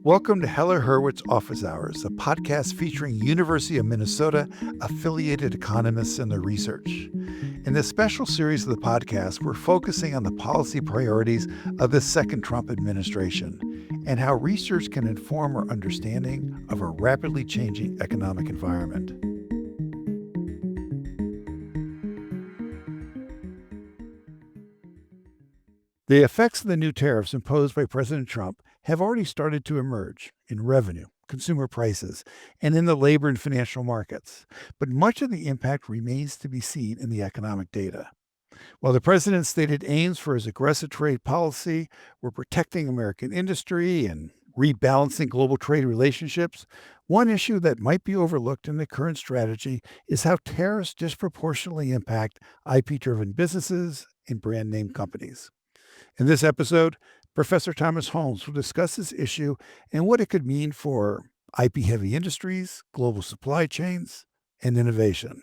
Welcome to Heller-Hurwicz Office Hours, a podcast featuring University of Minnesota affiliated economists and their research. In this special series of the podcast, we're focusing on the policy priorities of the second Trump administration and how research can inform our understanding of a rapidly changing economic environment. The effects of the new tariffs imposed by President Trump have already started to emerge in revenue, consumer prices, and in the labor and financial markets. But much of the impact remains to be seen in the economic data. While the president's stated aims for his aggressive trade policy were protecting American industry and rebalancing global trade relationships, one issue that might be overlooked in the current strategy is how tariffs disproportionately impact IP-driven businesses and brand name companies. In this episode, Professor Tom Holmes will discuss this issue and what it could mean for IP-heavy industries, global supply chains, and innovation.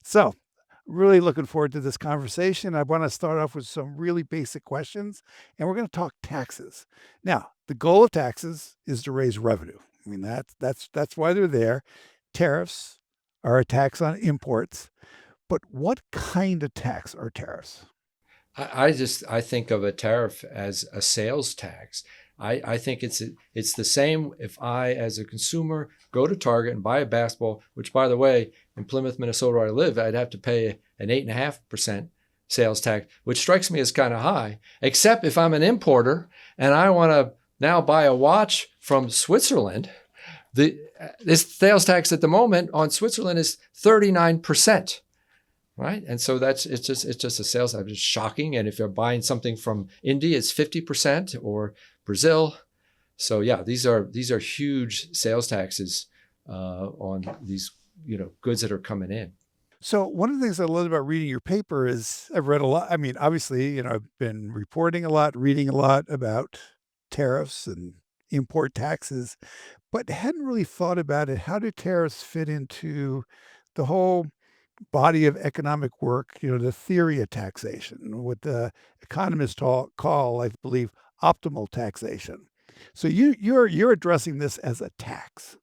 So, really looking forward to this conversation. I want to start off with some really basic questions, and we're going to talk taxes. Now, the goal of taxes is to raise revenue. I mean, that's why they're there. Tariffs are a tax on imports, but what kind of tax are tariffs? I think of a tariff as a sales tax. I think it's the same if I, as a consumer, go to Target and buy a basketball, which, by the way, in Plymouth, Minnesota, where I live, I'd have to pay an 8.5% sales tax, which strikes me as kind of high, except if I'm an importer and I want to now buy a watch from Switzerland. This sales tax at the moment on Switzerland is 39%. Right. And so it's just a sales tax. It's shocking. And if you're buying something from India, it's 50% or Brazil. So yeah, these are huge sales taxes on these, goods that are coming in. So one of the things I love about reading your paper is I've read a lot. I mean, obviously, I've been reporting a lot, reading a lot about tariffs and import taxes, but hadn't really thought about it. How do tariffs fit into the whole body of economic work, the theory of taxation, what the economists call, I believe, optimal taxation. So you're addressing this as a tax.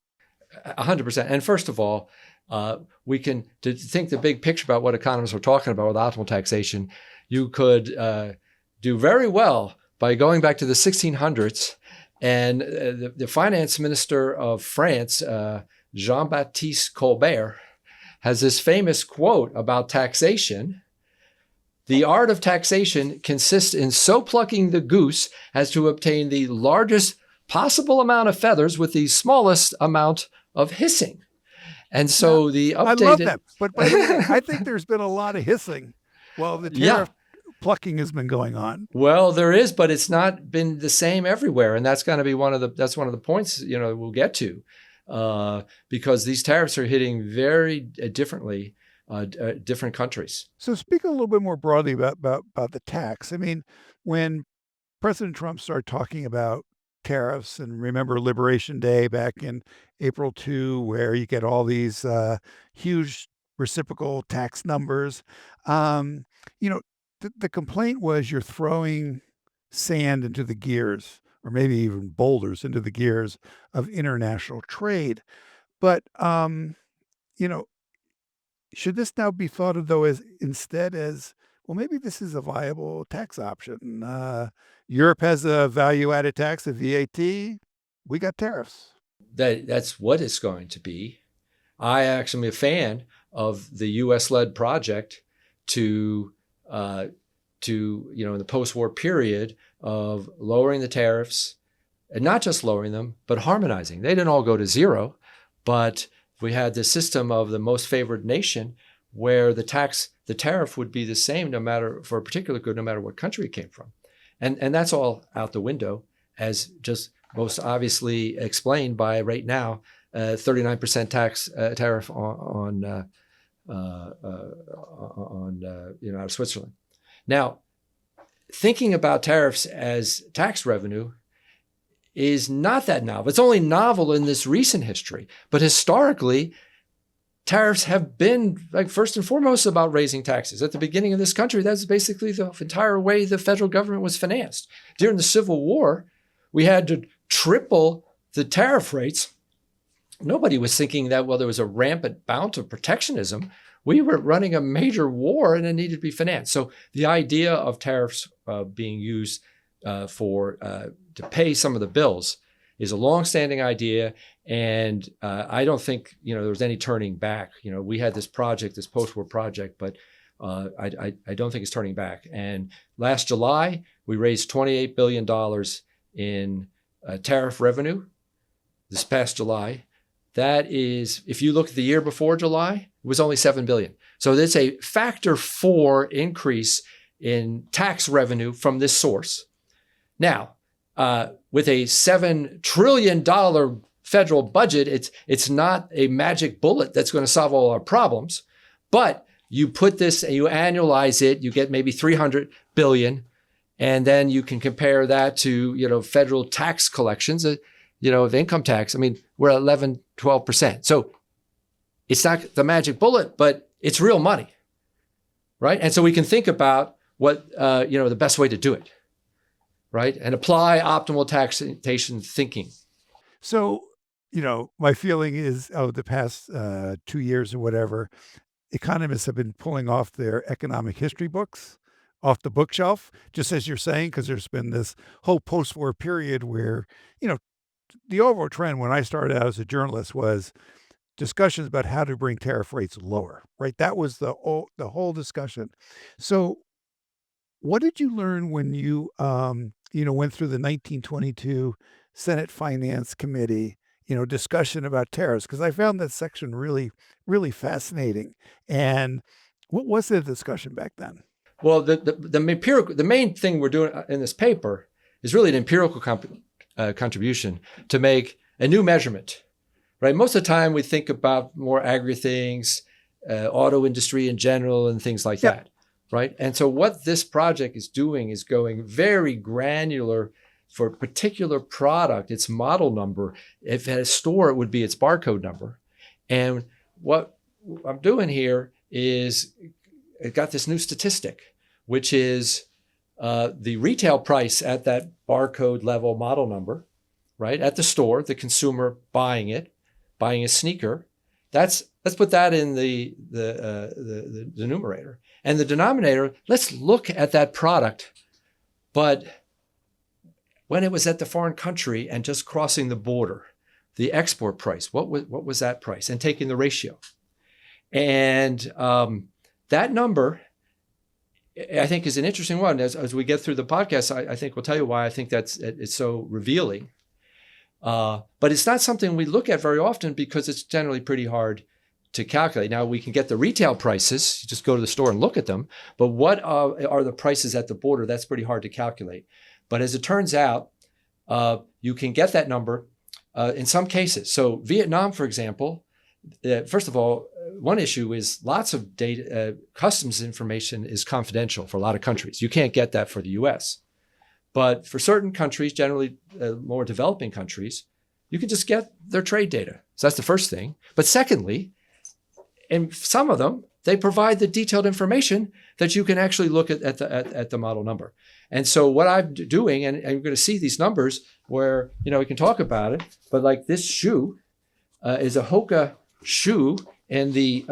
100%. And first of all, we can to think the big picture about what economists are talking about with optimal taxation. You could do very well by going back to the 1600s, and the finance minister of France, Jean-Baptiste Colbert, has this famous quote about taxation. The art of taxation consists in so plucking the goose as to obtain the largest possible amount of feathers with the smallest amount of hissing. And so the updated... I love that. But by the way, I think there's been a lot of hissing while the tariff plucking has been going on. Well, there is, but it's not been the same everywhere. And that's going to be one of the points, we'll get to. Because these tariffs are hitting very differently different countries. So speak a little bit more broadly about the tax. I mean, when President Trump started talking about tariffs, and remember Liberation Day back in April 2, where you get all these huge reciprocal tax numbers, the complaint was you're throwing sand into the gears, or maybe even boulders into the gears of international trade. But, should this now be thought of, though, as well, maybe this is a viable tax option. Europe has a value-added tax, a VAT. We got tariffs. That's what it's going to be. I actually am a fan of the U.S.-led project to in the post-war period of lowering the tariffs, and not just lowering them, but harmonizing. They didn't all go to zero, but we had the system of the most favored nation where the tariff would be the same for a particular good, no matter what country it came from. And that's all out the window, as just most obviously explained by right now, 39% tariff on out of Switzerland. Now, thinking about tariffs as tax revenue is not that novel. It's only novel in this recent history. But historically, tariffs have been, first and foremost, about raising taxes. At the beginning of this country, that's basically the entire way the federal government was financed. During the Civil War, we had to triple the tariff rates, nobody was thinking that, well, there was a rampant bout of protectionism. We were running a major war and it needed to be financed. So the idea of tariffs being used to pay some of the bills is a longstanding idea. And I don't think, there was any turning back. We had this project, this post-war project, but I don't think it's turning back. And last July, we raised $28 billion in tariff revenue this past July. That is, if you look at the year before July, it was only $7 billion. So there's a factor 4 increase in tax revenue from this source. Now, with a $7 trillion federal budget, it's not a magic bullet that's going to solve all our problems. But you put this and you annualize it, you get maybe $300 billion, and then you can compare that to federal tax collections. Of income tax, we're at 11, 12%. So it's not the magic bullet, but it's real money, right? And so we can think about what, the best way to do it, right? And apply optimal taxation thinking. So, my feeling is, the past 2 years or whatever, economists have been pulling off their economic history books off the bookshelf, just as you're saying, because there's been this whole post-war period where, the overall trend when I started out as a journalist was discussions about how to bring tariff rates lower, right? That was the whole discussion. So what did you learn when you, went through the 1922 Senate Finance Committee, discussion about tariffs? Because I found that section really, really fascinating. And what was the discussion back then? Well, the main thing we're doing in this paper is really an empirical contribution to make a new measurement, right? Most of the time we think about more aggregate things, auto industry in general and things like that, right? And so what this project is doing is going very granular for a particular product, its model number. If at a store, it would be its barcode number. And what I'm doing here is it got this new statistic, which is the retail price at that barcode level model number, right? At the store, the consumer buying a sneaker. Let's put that in the numerator. And the denominator, let's look at that product, but when it was at the foreign country and just crossing the border, the export price, what was that price? And taking the ratio. And that number, I think, is an interesting one. As we get through the podcast, I think we'll tell you why I think it's so revealing. But it's not something we look at very often because it's generally pretty hard to calculate. Now, we can get the retail prices. You just go to the store and look at them. But what are the prices at the border? That's pretty hard to calculate. But as it turns out, you can get that number in some cases. So Vietnam, for example, first of all, one issue is lots of data, customs information is confidential for a lot of countries. You can't get that for the US. But for certain countries, generally more developing countries, you can just get their trade data. So that's the first thing. But secondly, in some of them, they provide the detailed information that you can actually look at the model number. And so what I'm doing, and you're going to see these numbers where, we can talk about it, but like this shoe is a Hoka shoe, and the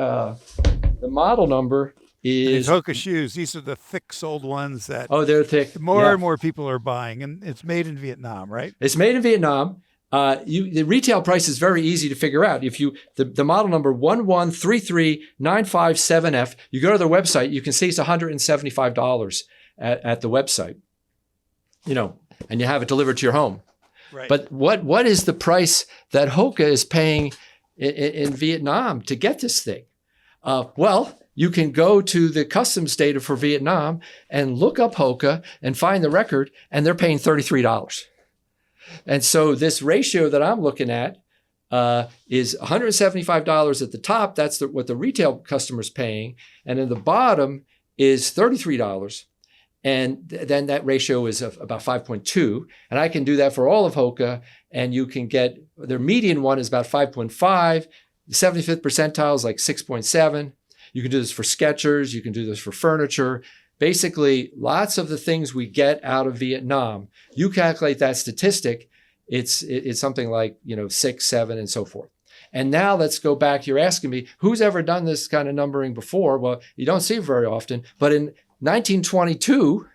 model number is... These Hoka shoes, these are the thick-soled ones that... Oh, they're thick. More and more people are buying, and it's made in Vietnam, right? It's made in Vietnam. The retail price is very easy to figure out. If the model number 1133957F, you go to their website, you can see it's $175 at the website, and you have it delivered to your home. Right. But what is the price that Hoka is paying in Vietnam to get this thing? Well, you can go to the customs data for Vietnam and look up Hoka and find the record, and they're paying $33. And so this ratio that I'm looking at is $175 at the top. That's what the retail customer's paying. And in the bottom is $33. And then that ratio is about 5.2. And I can do that for all of Hoka. And you can get, their median one is about 5.5. The 75th percentile is like 6.7. You can do this for Skechers. You can do this for furniture. Basically, lots of the things we get out of Vietnam, you calculate that statistic, it's something like 6, 7, and so forth. And now let's go back. You're asking me who's ever done this kind of numbering before? Well, you don't see it very often. But in 1922,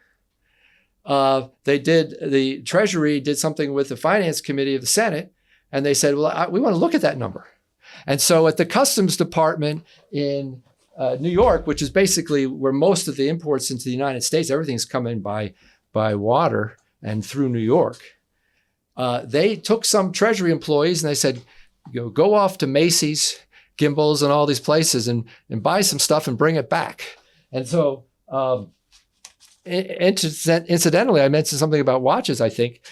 the Treasury did something with the Finance Committee of the Senate, and they said, well, we want to look at that number. And so at the Customs Department in New York, which is basically where most of the imports into the United States, everything's coming by water and through New York. They took some Treasury employees and they said, go off to Macy's, Gimbels, and all these places and buy some stuff and bring it back. And so, incidentally, I mentioned something about watches. I think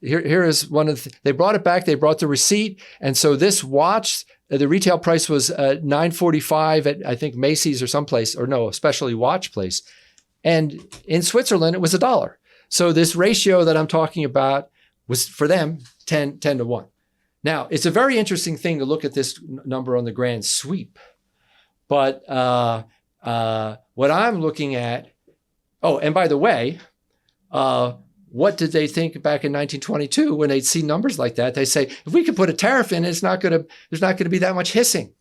here is one of they brought it back. They brought the receipt, and so this watch, the retail price was $9.45 at I think Macy's or someplace, or no, especially watch place, and in Switzerland it was $1. So this ratio that I'm talking about was for them 10 to 1. Now, it's a very interesting thing to look at this number on the grand sweep. But what I'm looking at, and by the way, what did they think back in 1922 when they'd see numbers like that? They say, if we could put a tariff in, there's not going to be that much hissing,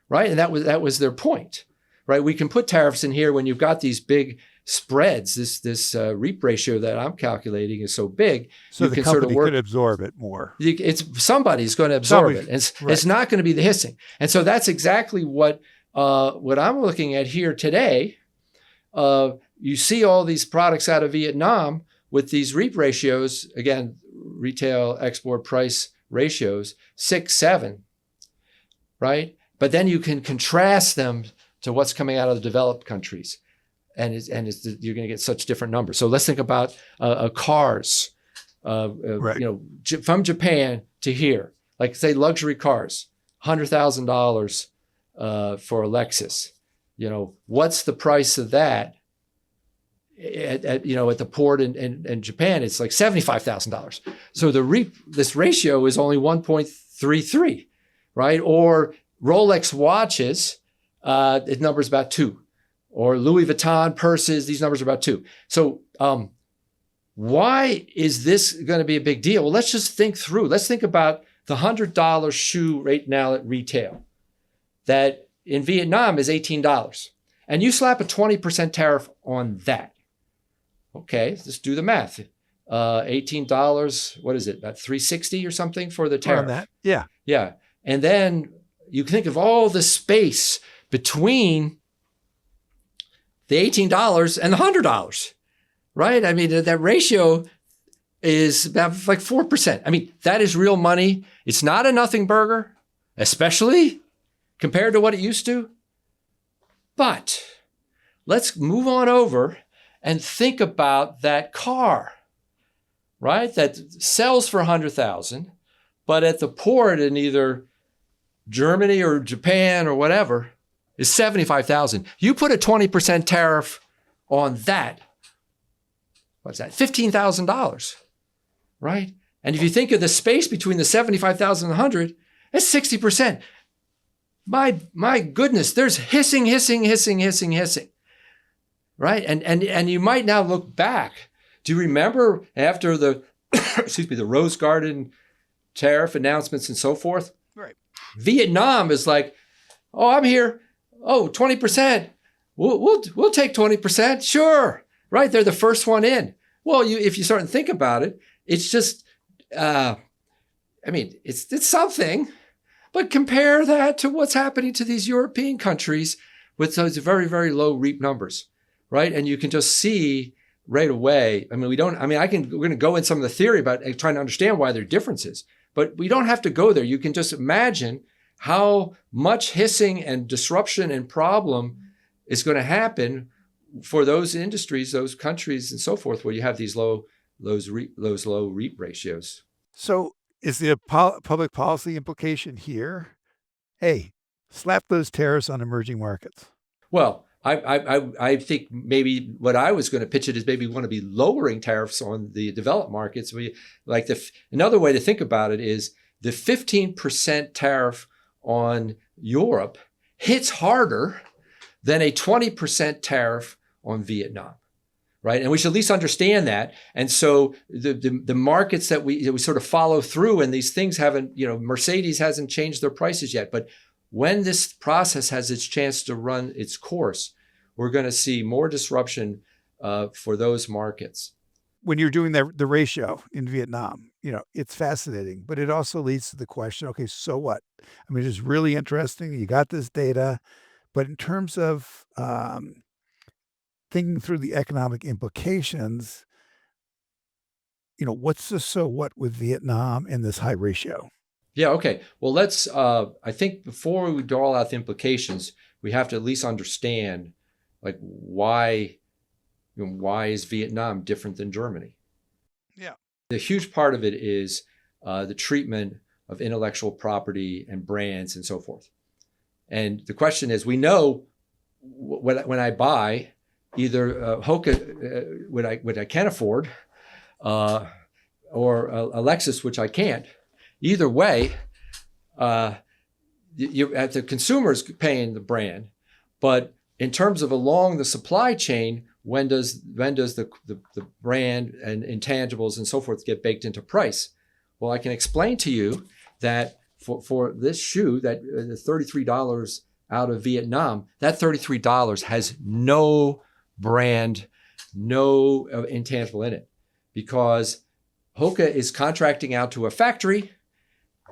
right? And that was their point, right? We can put tariffs in here when you've got these big spreads. This REAP ratio that I'm calculating is so big, so the company could absorb it more. Somebody's going to absorb it. It's not going to be the hissing, and so that's exactly what I'm looking at here today. You see all these products out of Vietnam with these REAP ratios, again, retail export price ratios, 6, 7, right? But then you can contrast them to what's coming out of the developed countries. And you're going to get such different numbers. So let's think about cars, right. From Japan to here, like say luxury cars, $100,000 for a Lexus. What's the price of that? At the port in Japan, it's like $75,000. So this ratio is only 1.33, right? Or Rolex watches, the number's about 2. Or Louis Vuitton purses, these numbers are about 2. So why is this going to be a big deal? Well, let's just think through. Let's think about the $100 shoe right now at retail that in Vietnam is $18. And you slap a 20% tariff on that. Okay, let's do the math. $18, what is it, about $360 or something for the tariff? On that, yeah. Yeah. And then you can think of all the space between the $18 and the $100, right? I mean, that ratio is about like 4%. I mean, that is real money. It's not a nothing burger, especially compared to what it used to. But let's move on over and think about that car, right? That sells for $100,000, but at the port in either Germany or Japan or whatever, is $75,000. You put a 20% tariff on that. What's that? $15,000, right? And if you think of the space between the $75,000 and the $100,000, that's 60%. My goodness, there's hissing, right? And you might now look back. Do you remember after the the Rose Garden tariff announcements and so forth? Right. Vietnam is like, I'm here. 20%. We'll take 20%. Sure. Right. They're the first one in. Well, if you start to think about it, it's just, it's something, but compare that to what's happening to these European countries with those very, very low REAP numbers. Right. And you can just see right away. We're going to go in some of the theory about trying to understand why there are differences, but we don't have to go there. You can just imagine how much hissing and disruption and problem is going to happen for those industries, those countries, and so forth, where you have these low REAP ratios. So is the public policy implication here? Hey, slap those tariffs on emerging markets. Well, I think maybe what I was going to pitch it is maybe we want to be lowering tariffs on the developed markets. Another way to think about it is the 15% tariff on Europe hits harder than a 20% tariff on Vietnam, right? And we should at least understand that. And so the markets that we sort of follow through, and these things haven't, Mercedes hasn't changed their prices yet, but when this process has its chance to run its course, we're going to see more disruption for those markets. When you're doing the ratio in Vietnam, it's fascinating, but it also leads to the question, okay, so what? I mean, it's really interesting. You got this data, but in terms of thinking through the economic implications, what's the so what with Vietnam and this high ratio? Yeah, okay. Well, let's, I think before we draw out the implications, we have to at least understand, like, why is Vietnam different than Germany? Yeah. The huge part of it is the treatment of intellectual property and brands and so forth. And the question is, we know when I buy either Hoka, what I can afford, or a Lexus, which I can't. Either way, the consumer's paying the brand, but in terms of along the supply chain, when does the brand and intangibles and so forth get baked into price? Well, I can explain to you that for this shoe, that the $33 out of Vietnam, that $33 has no brand, no intangible in it, because Hoka is contracting out to a factory,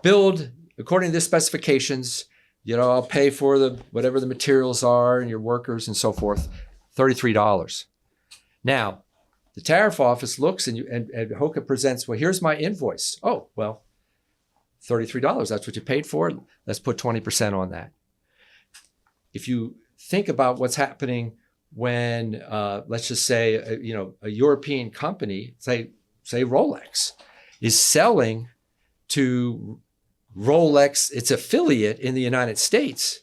build according to the specifications. I'll pay for whatever the materials are and your workers and so forth, $33. Now, the tariff office looks and Hoka presents, well, here's my invoice. Oh, well, $33, that's what you paid for it. Let's put 20% on that. If you think about what's happening when, let's just say, a European company, say Rolex, is selling to Rolex, its affiliate in the United States,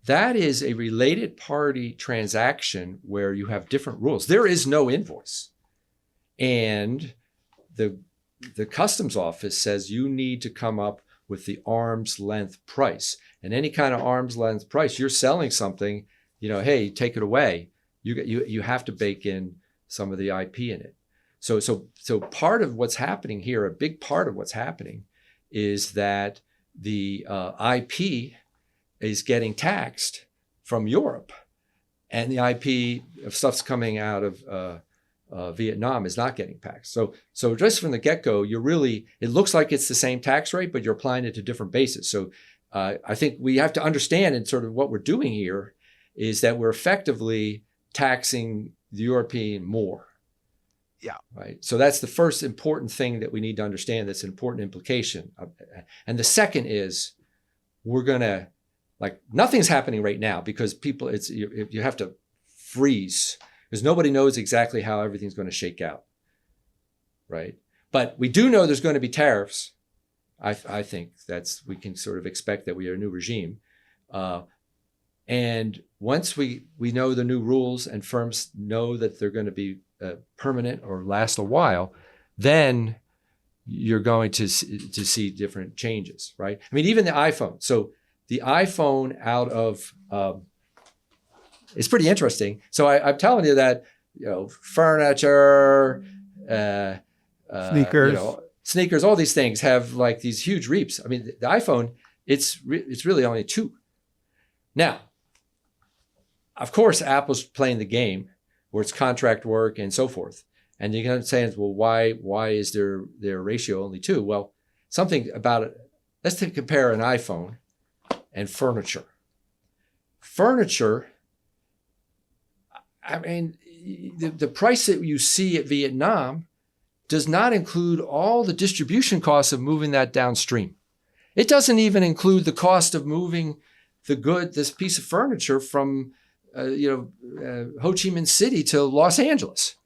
that is a related party transaction where you have different rules. There is no invoice. And the customs office says you need to come up with the arm's length price. And any kind of arm's length price, you're selling something, hey, take it away. You have to bake in some of the IP in it. So part of what's happening here, a big part of what's happening, is that the IP is getting taxed from Europe, and the IP of stuff's coming out of Vietnam is not getting taxed. So just from the get-go, it looks like it's the same tax rate, but you're applying it to different bases. So I think we have to understand, and sort of what we're doing here is that we're effectively taxing the European more. Yeah. Right. So that's the first important thing that we need to understand. That's an important implication. And the second is we're going to, nothing's happening right now because you have to freeze because nobody knows exactly how everything's going to shake out. Right. But we do know there's going to be tariffs. I think we can sort of expect that we are a new regime. And once we know the new rules and firms know that they're going to be permanent or last a while, then you're going to see different changes, right? I mean, even the iPhone. So the iPhone out of, it's pretty interesting. So I'm telling you that, furniture, sneakers, all these things have these huge reaps. I mean, the iPhone, it's really only 2. Now, of course, Apple's playing the game where it's contract work and so forth. And you're going to say, well, why is their ratio only 2? Well, something about it. Let's compare an iPhone and furniture. Furniture, I mean, the price that you see at Vietnam does not include all the distribution costs of moving that downstream. It doesn't even include the cost of moving this piece of furniture from Ho Chi Minh City to Los Angeles,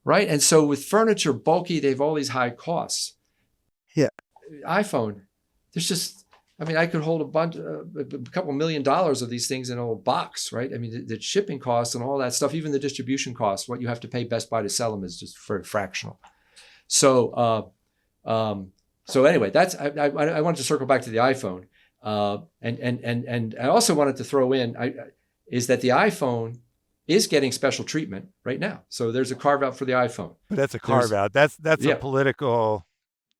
right? And so with furniture, bulky, they have all these high costs. Yeah. iPhone, I could hold a couple $1 million of these things in a little box, right? I mean, the shipping costs and all that stuff, even the distribution costs, what you have to pay Best Buy to sell them is just very fractional. So anyway, I wanted to circle back to the iPhone, and I also wanted to throw in is that the iPhone is getting special treatment right now. So there's a carve out for the iPhone. But that's a carve There's out. That's a yeah. political.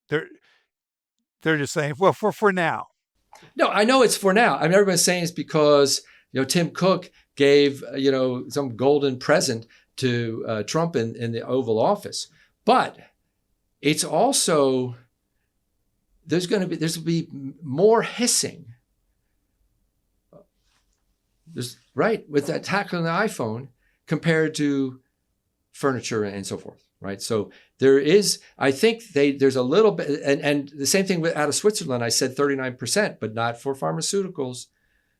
They're they're just saying, well, for now. No, I know it's for now. I mean, everybody's saying it's because Tim Cook gave some golden present to Trump in the Oval Office, but it's also there's going to be more hissing. There's right with that attack on the iPhone compared to furniture and so forth. Right. So there is, I think there's a little bit, and the same thing out of Switzerland, I said 39%, but not for pharmaceuticals.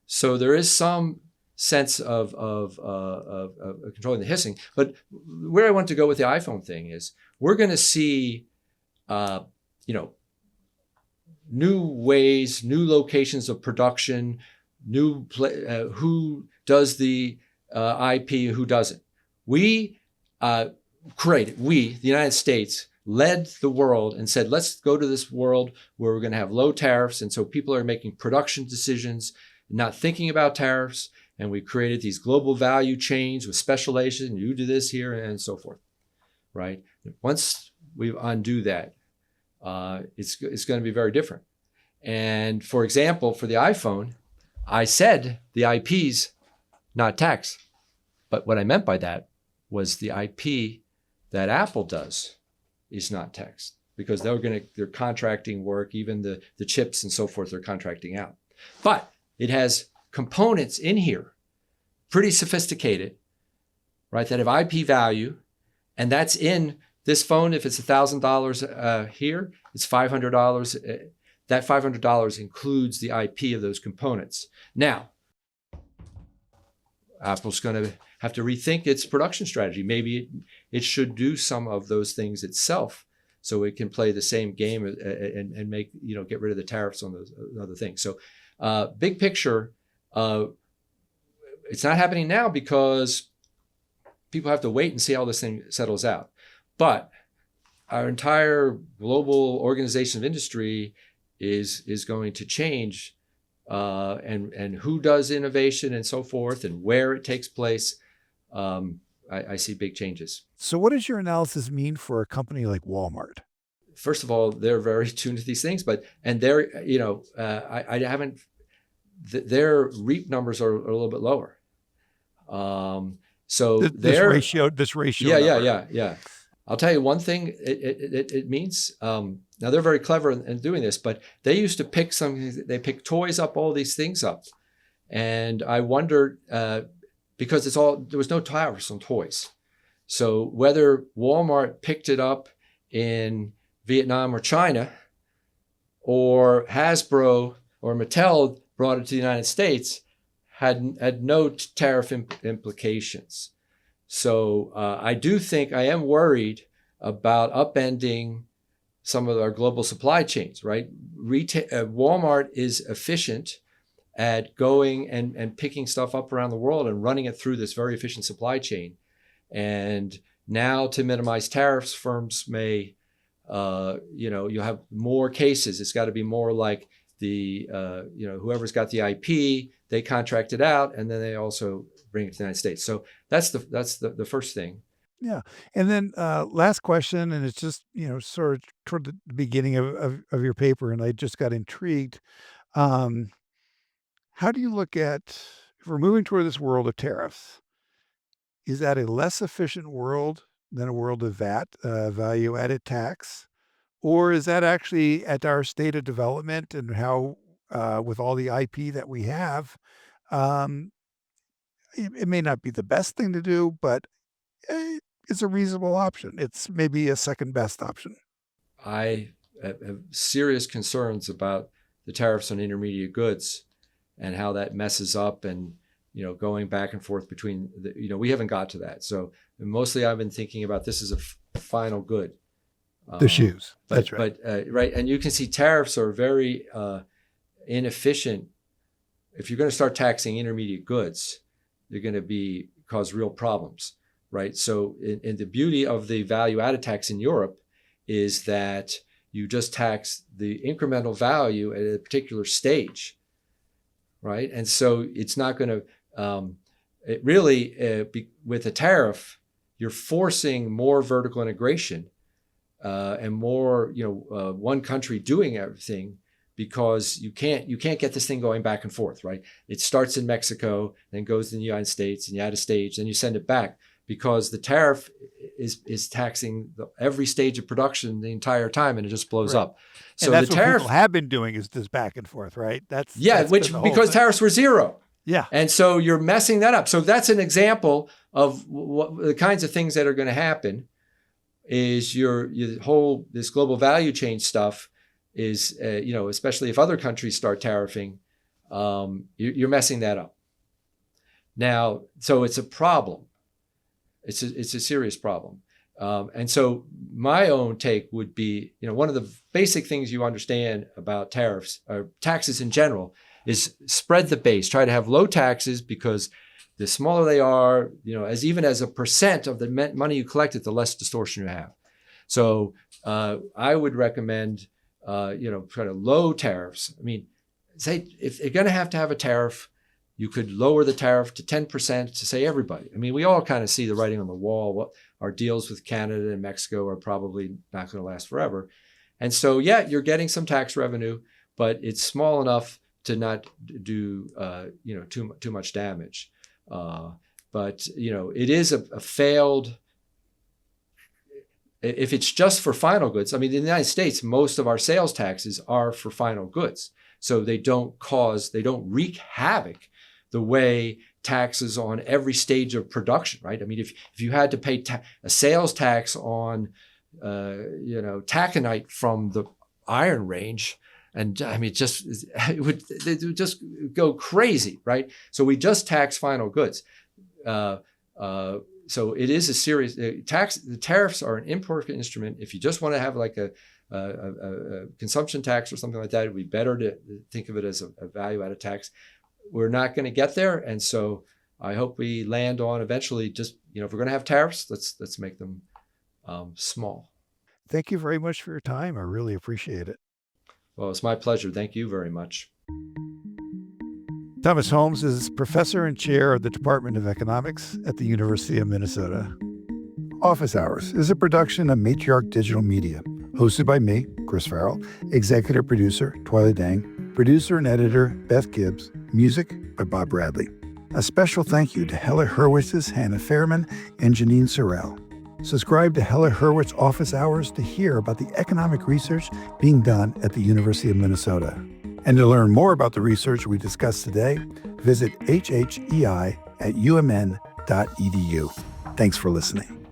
So there is some sense of controlling the hissing. But where I want to go with the iPhone thing is we're going to see, new ways, new locations of production, who does the IP, who doesn't. We, the United States, led the world and said, let's go to this world where we're going to have low tariffs. And so people are making production decisions, not thinking about tariffs. And we created these global value chains with specialization. You do this here and so forth, right? Once we undo that, it's going to be very different. And for example, for the iPhone, I said the IP's not taxed. But what I meant by that was the IP that Apple does is not taxed because they're contracting work, even the chips and so forth, they're contracting out. But it has components in here, pretty sophisticated, right, that have IP value, and that's in this phone. If it's $1,000 here, it's $500. That $500 includes the IP of those components. Now, Apple's going to have to rethink its production strategy. Maybe it should do some of those things itself so it can play the same game and make, get rid of the tariffs on those other things. So big picture, it's not happening now because people have to wait and see how this thing settles out. But our entire global organization of industry is going to change, and who does innovation and so forth and where it takes place. I see big changes. So what does your analysis mean for a company like Walmart? First of all, they're very tuned to these things, and they're, I haven't, their REAP numbers are a little bit lower. So this ratio. Yeah. I'll tell you one thing it means. Now they're very clever in doing this, but they used to they pick toys up, all these things up. And I wondered, because there was no tariffs on toys. So whether Walmart picked it up in Vietnam or China, or Hasbro or Mattel brought it to the United States, had no tariff implications. So I do think I am worried about upending some of our global supply chains, right? Walmart is efficient at going and picking stuff up around the world and running it through this very efficient supply chain. And now to minimize tariffs, firms may, you'll have more cases. It's got to be more like whoever's got the IP, they contract it out, and then they also bring it to the United States. So that's the first thing. Yeah. And then last question, and it's just, sort of toward the beginning of your paper, and I just got intrigued. How do you look at, if we're moving toward this world of tariffs, is that a less efficient world than a world of VAT, value-added tax? Or is that actually at our state of development and how, with all the IP that we have, it may not be the best thing to do, but it's a reasonable option. It's maybe a second best option. I have serious concerns about the tariffs on intermediate goods and how that messes up and, going back and forth between we haven't got to that. So mostly I've been thinking about this as a final good. The shoes. That's right. But right. And you can see tariffs are very inefficient. If you're going to start taxing intermediate goods, they're going to cause real problems, right? So in the beauty of the value added tax in Europe is that you just tax the incremental value at a particular stage, right? And so it's not going to it really, with a tariff, you're forcing more vertical integration and more, one country doing everything, because you can't get this thing going back and forth, right? It starts in Mexico, then goes to the United States, and you add a stage, then you send it back, because the tariff is taxing every stage of production the entire time, and it just blows up. So and that's the tariff, what people have been doing, is this back and forth, right? That's because tariffs were zero. Yeah. And so you're messing that up. So that's an example of what the kinds of things that are going to happen. Is this global value chain stuff is, especially if other countries start tariffing, you're messing that up. Now, so it's a problem. It's a serious problem. And so my own take would be, one of the basic things you understand about tariffs, or taxes in general, is spread the base. Try to have low taxes, because the smaller they are, even as a percent of the money you collected, the less distortion you have. So I would recommend, kind of low tariffs. I mean, say if you're going to have a tariff, you could lower the tariff to 10% to say everybody. I mean, we all kind of see the writing on the wall. What our deals with Canada and Mexico are probably not going to last forever. And so, you're getting some tax revenue, but it's small enough to not do, too much damage. But it is a failed. If it's just for final goods, I mean, in the United States, most of our sales taxes are for final goods, so they don't wreak havoc the way taxes on every stage of production, right? I mean, if you had to pay a sales tax on, taconite from the Iron Range, and I mean, it would just go crazy, right? So we just tax final goods. So it is a serious tax. The tariffs are an important instrument. If you just want to have like a consumption tax or something like that, it would be better to think of it as a value-added tax. We're not going to get there, and so I hope we land on eventually. Just if we're going to have tariffs, let's make them small. Thank you very much for your time. I really appreciate it. Well, it's my pleasure. Thank you very much. Thomas Holmes is professor and chair of the Department of Economics at the University of Minnesota. Office Hours is a production of Matriarch Digital Media, hosted by me, Chris Farrell, executive producer, Twyla Dang, producer and editor, Beth Gibbs, music by Bob Bradley. A special thank you to Heller-Hurwitz's Hannah Fairman and Janine Sorrell. Subscribe to Heller-Hurwicz Office Hours to hear about the economic research being done at the University of Minnesota. And to learn more about the research we discussed today, visit hhei at umn.edu. Thanks for listening.